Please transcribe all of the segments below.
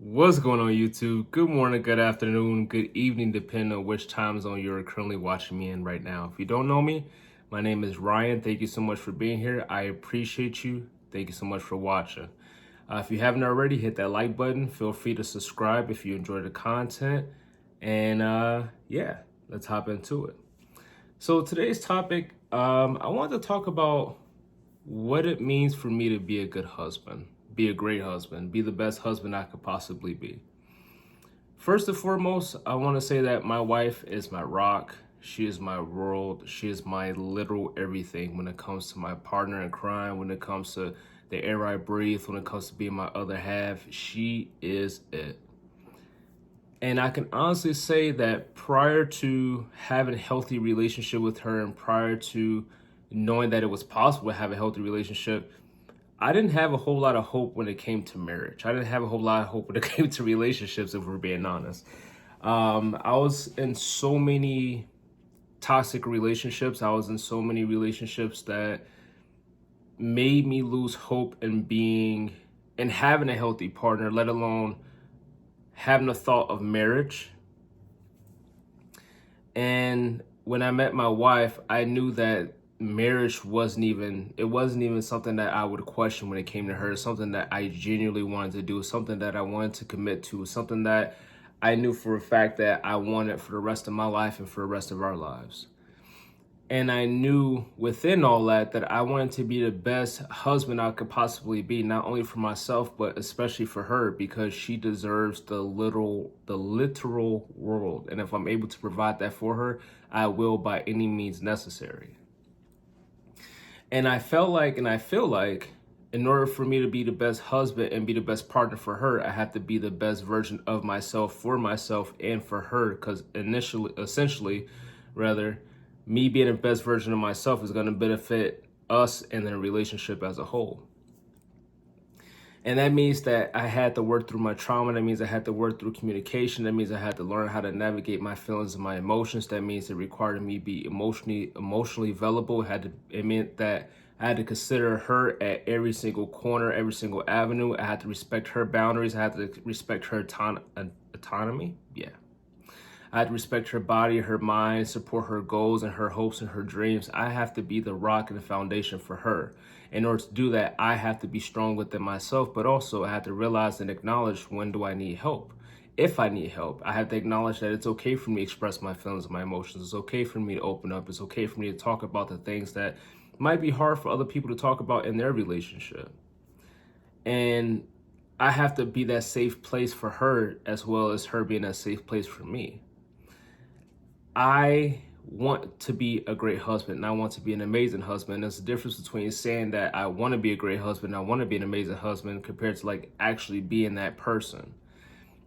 What's going on, YouTube? Good morning, good afternoon, good evening, depending on which time zone you're currently watching me in right now. If you don't know me, my name is Ryan. Thank you so much for being here. I appreciate you. Thank you so much for watching. If you haven't already, hit that like button. Feel free to subscribe if you enjoy the content. And yeah, let's hop into it. So today's topic, I want to talk about what it means for me to be a good husband, be a great husband, be the best husband I could possibly be. First and foremost, I want to say that my wife is my rock. She is my world. She is my literal everything when it comes to my partner in crime, when it comes to the air I breathe, when it comes to being my other half. She is it. And I can honestly say that prior to having a healthy relationship with her and prior to knowing that it was possible to have a healthy relationship, I didn't have a whole lot of hope when it came to marriage. I didn't have a whole lot of hope when it came to relationships, if we're being honest. I was in so many toxic relationships. I was in so many relationships that made me lose hope in being and having a healthy partner, let alone having the thought of marriage. And when I met my wife, I knew that marriage wasn't even something that I would question when it came to her. Something that I genuinely wanted to do, something that I wanted to commit to, something that I knew for a fact that I wanted for the rest of my life and for the rest of our lives. And I knew within all that I wanted to be the best husband I could possibly be, not only for myself, but especially for her, because she deserves the literal world. And if I'm able to provide that for her, I will by any means necessary. And I felt like, and I feel like, in order for me to be the best husband and be the best partner for her, I have to be the best version of myself for myself and for her. Because essentially, me being the best version of myself is going to benefit us and the relationship as a whole. And that means that I had to work through my trauma. That means I had to work through communication. That means I had to learn how to navigate my feelings and my emotions. That means it required me to be emotionally available. It meant that I had to consider her at every single corner, every single avenue. I had to respect her boundaries. I had to respect her autonomy. Yeah. I had to respect her body, her mind, support her goals and her hopes and her dreams. I have to be the rock and the foundation for her. In order to do that, I have to be strong within myself, but also I have to realize and acknowledge when do I need help. If I need help, I have to acknowledge that it's okay for me to express my feelings and my emotions. It's okay for me to open up. It's okay for me to talk about the things that might be hard for other people to talk about in their relationship. And I have to be that safe place for her as well as her being a safe place for me. I want to be a great husband and I want to be an amazing husband. There's a difference between saying that I want to be a great husband, I want to be an amazing husband, compared to like actually being that person.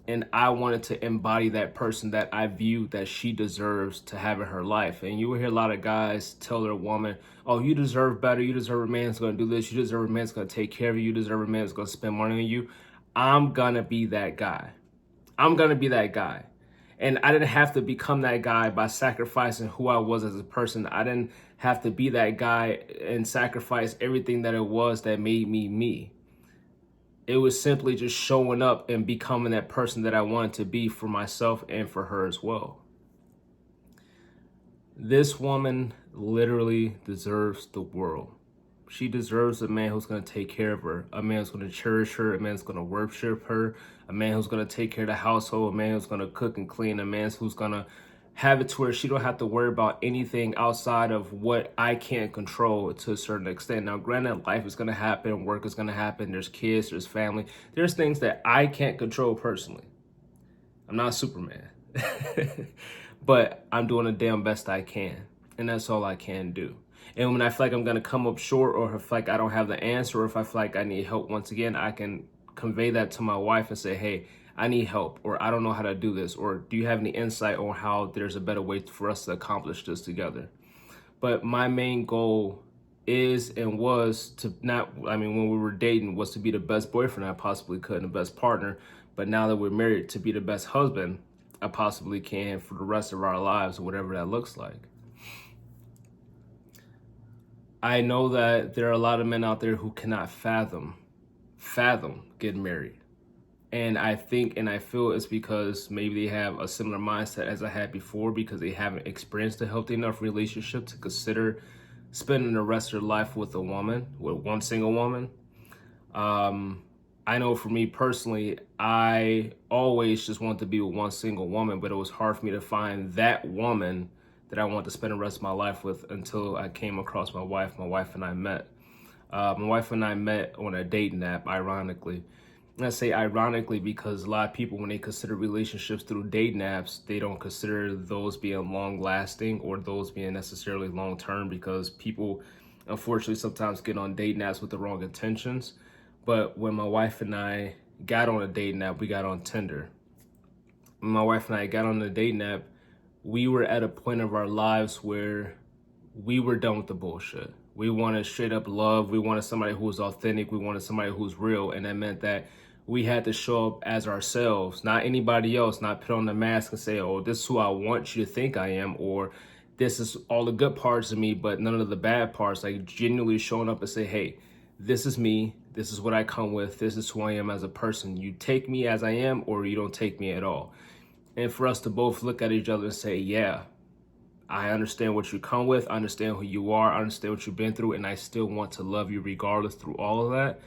And I wanted to embody that person that I view that she deserves to have in her life. And you will hear a lot of guys tell their woman, oh, you deserve better. You deserve a man that's going to do this. You deserve a man that's going to take care of you. You deserve a man that's going to spend money on you. I'm going to be that guy. I'm going to be that guy. And I didn't have to become that guy by sacrificing who I was as a person. I didn't have to be that guy and sacrifice everything that it was that made me me. It was simply just showing up and becoming that person that I wanted to be for myself and for her as well. This woman literally deserves the world. She deserves a man who's going to take care of her, a man who's going to cherish her, a man who's going to worship her, a man who's going to take care of the household, a man who's going to cook and clean, a man who's going to have it to where she don't have to worry about anything outside of what I can't control to a certain extent. Now, granted, life is going to happen, work is going to happen, there's kids, there's family, there's things that I can't control personally. I'm not Superman, but I'm doing the damn best I can, and that's all I can do. And when I feel like I'm going to come up short, or if like I don't have the answer, or if I feel like I need help once again, I can convey that to my wife and say, hey, I need help, or I don't know how to do this, or do you have any insight on how there's a better way for us to accomplish this together? But my main goal is and was to when we were dating, was to be the best boyfriend I possibly could and the best partner. But now that we're married, to be the best husband I possibly can for the rest of our lives, whatever that looks like. I know that there are a lot of men out there who cannot fathom getting married. And I think and I feel it's because maybe they have a similar mindset as I had before, because they haven't experienced a healthy enough relationship to consider spending the rest of their life with a woman, with one single woman. Um, I know for me personally, I always just wanted to be with one single woman, but it was hard for me to find that woman that I want to spend the rest of my life with until I came across my wife. My wife and I met. My wife and I met on a dating app, ironically. And I say ironically because a lot of people, when they consider relationships through dating apps, they don't consider those being long lasting or those being necessarily long term, because people unfortunately sometimes get on dating apps with the wrong intentions. But when my wife and I got on a dating app, we got on Tinder. When my wife and I got on the dating app, we were at a point of our lives where we were done with the bullshit. We wanted straight up love. We wanted somebody who was authentic. We wanted somebody who's real. And that meant that we had to show up as ourselves, not anybody else, not put on the mask and say, oh, this is who I want you to think I am, or this is all the good parts of me, but none of the bad parts. Like genuinely showing up and say, hey, this is me. This is what I come with. This is who I am as a person. You take me as I am, or you don't take me at all. And for us to both look at each other and say, yeah, I understand what you come with. I understand who you are. I understand what you've been through. And I still want to love you regardless through all of that.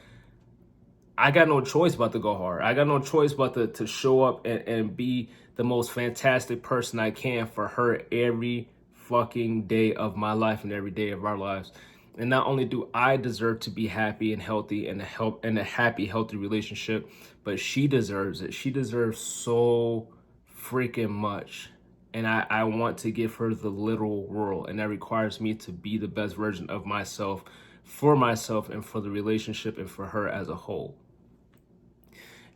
I got no choice but to go hard. I got no choice but to show up and be the most fantastic person I can for her every fucking day of my life and every day of our lives. And not only do I deserve to be happy and healthy and a happy, healthy relationship, but she deserves it. She deserves so freaking much. And I want to give her the literal world. And that requires me to be the best version of myself and for the relationship and for her as a whole.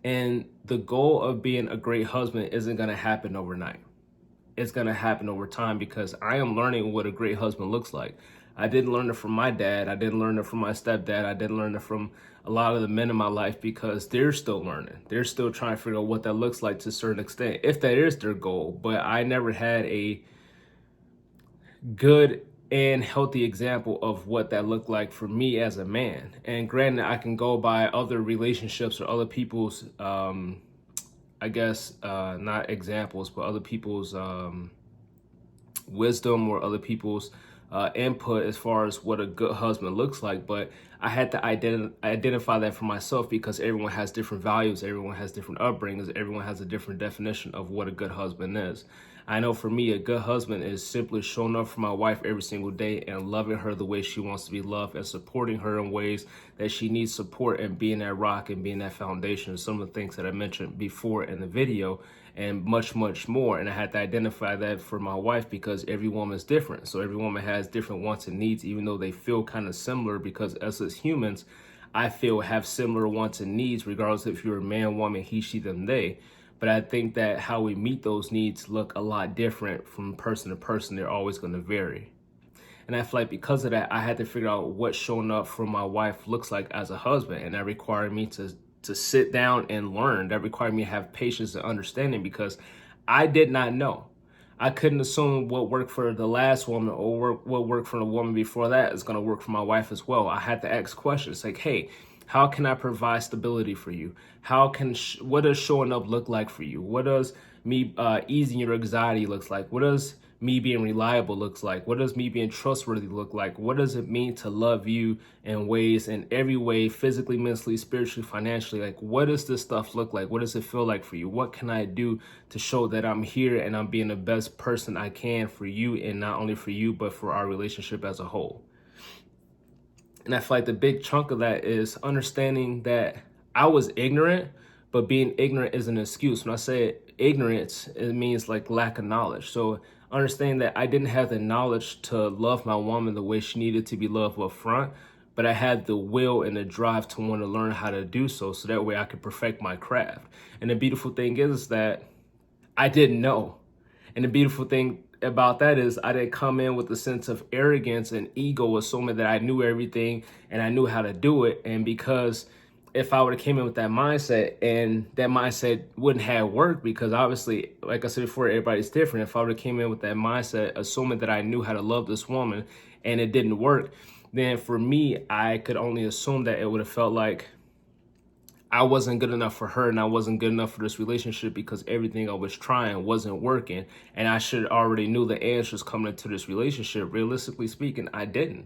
And the goal of being a great husband isn't going to happen overnight. It's going to happen over time, because I am learning what a great husband looks like. I didn't learn it from my dad. I didn't learn it from my stepdad. I didn't learn it from a lot of the men in my life, because they're still learning. They're still trying to figure out what that looks like to a certain extent, if that is their goal. But I never had a good and healthy example of what that looked like for me as a man. And granted, I can go by other relationships or other people's, I guess, not examples, but other people's wisdom or other people's input as far as what a good husband looks like. But I had to identify that for myself, because everyone has different values, everyone has different upbringings, everyone has a different definition of what a good husband is. I know for me, a good husband is simply showing up for my wife every single day and loving her the way she wants to be loved, and supporting her in ways that she needs support, and being that rock and being that foundation. Some of the things that I mentioned before in the video, and much, much more. And I had to identify that for my wife, because every woman is different. So every woman has different wants and needs, even though they feel kind of similar, because us as humans, I feel, have similar wants and needs, regardless if you're a man, woman, he, she, them, they. But I think that how we meet those needs look a lot different from person to person. They're always going to vary. And I feel like because of that, I had to figure out what showing up for my wife looks like as a husband. And that required me to sit down and learn. That required me to have patience and understanding, because I did not know. I couldn't assume what worked for the last woman or what worked for the woman before that is going to work for my wife as well. I had to ask questions like, hey, how can I provide stability for you? What does showing up look like for you? What does me easing your anxiety looks like? What does me being reliable looks like? What does me being trustworthy look like? What does it mean to love you in ways, in every way, physically, mentally, spiritually, financially? Like, what does this stuff look like? What does it feel like for you? What can I do to show that I'm here and I'm being the best person I can for you, and not only for you, but for our relationship as a whole? And I feel like the big chunk of that is understanding that I was ignorant, but being ignorant is an excuse. When I say ignorance, it means like lack of knowledge. So understanding that I didn't have the knowledge to love my woman the way she needed to be loved up front, but I had the will and the drive to want to learn how to do so that way I could perfect my craft. And the beautiful thing is that I didn't know. And the beautiful thing about that is I didn't come in with a sense of arrogance and ego, assuming that I knew everything and I knew how to do it. And because if I would have came in with that mindset, and that mindset wouldn't have worked, because obviously, like I said before, everybody's different. If I would have came in with that mindset, assuming that I knew how to love this woman and it didn't work, then for me, I could only assume that it would have felt like I wasn't good enough for her and I wasn't good enough for this relationship because everything I was trying wasn't working. And I should already knew the answers coming into this relationship. Realistically speaking, I didn't.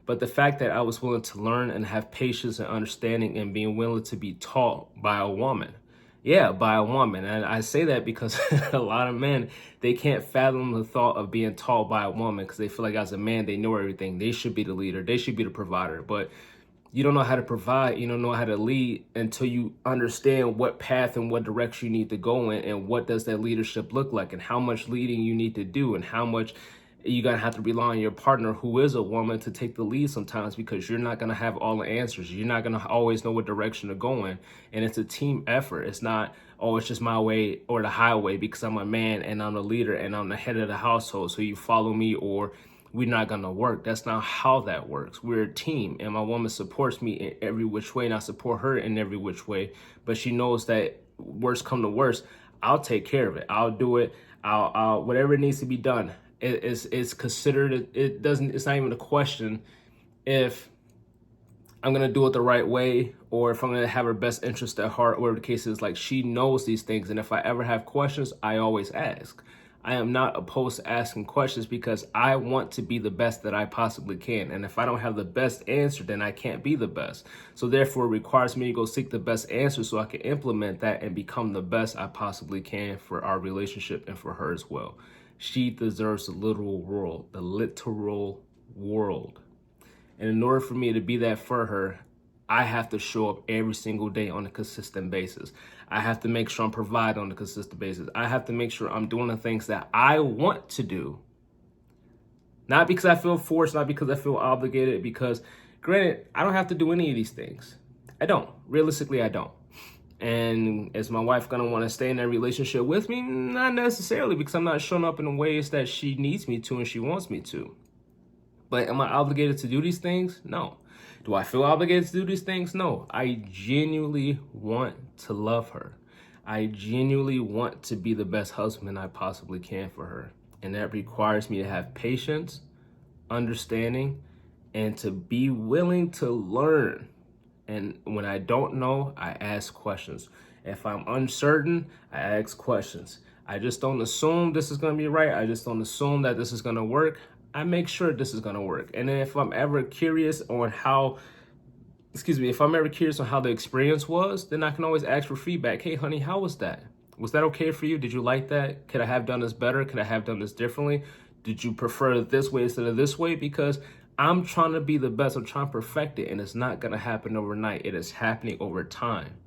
But the fact that I was willing to learn and have patience and understanding and being willing to be taught by a woman. Yeah, by a woman. And I say that because a lot of men, they can't fathom the thought of being taught by a woman because they feel like as a man, they know everything. They should be the leader. They should be the provider. But you don't know how to provide, you don't know how to lead until you understand what path and what direction you need to go in and what does that leadership look like and how much leading you need to do and how much you're going to have to rely on your partner who is a woman to take the lead sometimes because you're not going to have all the answers. You're not going to always know what direction to go in. And it's a team effort. It's not, oh, it's just my way or the highway because I'm a man and I'm the leader and I'm the head of the household. So you follow me or we're not going to work. That's not how that works. We're a team and my woman supports me in every which way and I support her in every which way. But she knows that worst come to worst, I'll take care of it. I'll do it. I'll whatever needs to be done. It's considered, it's not even a question if I'm going to do it the right way or if I'm going to have her best interest at heart, whatever the case is. Like, she knows these things. And if I ever have questions, I always ask. I am not opposed to asking questions because I want to be the best that I possibly can. And if I don't have the best answer, then I can't be the best. So therefore, it requires me to go seek the best answer so I can implement that and become the best I possibly can for our relationship and for her as well. She deserves the literal world, the literal world. And in order for me to be that for her, I have to show up every single day on a consistent basis. I have to make sure I'm providing on a consistent basis. I have to make sure I'm doing the things that I want to do. Not because I feel forced, not because I feel obligated, because granted, I don't have to do any of these things. I don't. Realistically, I don't. And is my wife going to want to stay in that relationship with me? Not necessarily, because I'm not showing up in the ways that she needs me to and she wants me to. But am I obligated to do these things? No. Do I feel obligated to do these things? No. I genuinely want to love her. I genuinely want to be the best husband I possibly can for her. And that requires me to have patience, understanding, and to be willing to learn. And when I don't know, I ask questions. If I'm uncertain, I ask questions. I just don't assume this is going to be right. I just don't assume that this is going to work. I make sure this is going to work. And then if I'm ever curious on how, if I'm ever curious on how the experience was, then I can always ask for feedback. Hey, honey, how was that? Was that okay for you? Did you like that? Could I have done this better? Could I have done this differently? Did you prefer it this way instead of this way? Because I'm trying to be the best. I'm trying to perfect it. And it's not going to happen overnight. It is happening over time.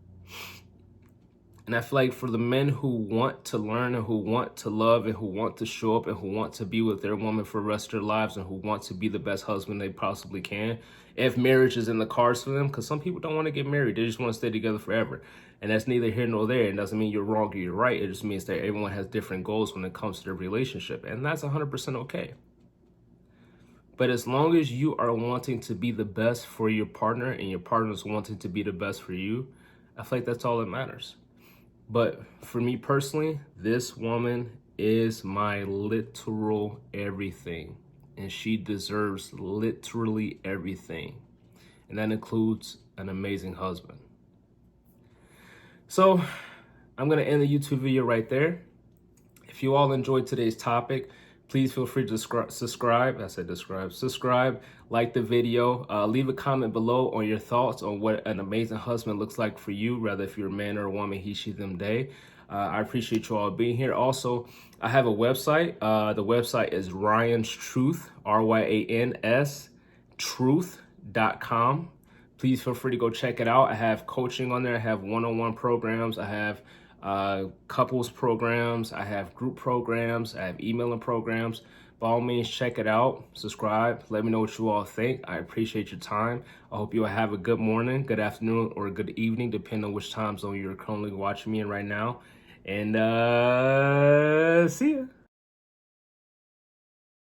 And I feel like for the men who want to learn and who want to love and who want to show up and who want to be with their woman for the rest of their lives and who want to be the best husband they possibly can, if marriage is in the cards for them, because some people don't want to get married. They just want to stay together forever. And that's neither here nor there. It doesn't mean you're wrong or you're right. It just means that everyone has different goals when it comes to their relationship. And that's 100% okay. But as long as you are wanting to be the best for your partner and your partner is wanting to be the best for you, I feel like that's all that matters. But for me personally, this woman is my literal everything. And she deserves literally everything. And that includes an amazing husband. So I'm going to end the YouTube video right there. If you all enjoyed today's topic, please feel free to subscribe. Subscribe, like the video, leave a comment below on your thoughts on what an amazing husband looks like for you, whether if you're a man or a woman, he, she, them, they. I appreciate you all being here. Also, I have a website. The website is Ryan's Truth, RYANS, truth.com. Please feel free to go check it out. I have coaching on there. I have one-on-one programs. I have couples programs. I have group programs. I have emailing programs. By all means, check it out. Subscribe. Let me know what you all think. I appreciate your time. I hope you all have a good morning, good afternoon, or good evening, depending on which time zone you're currently watching me in right now. And see ya.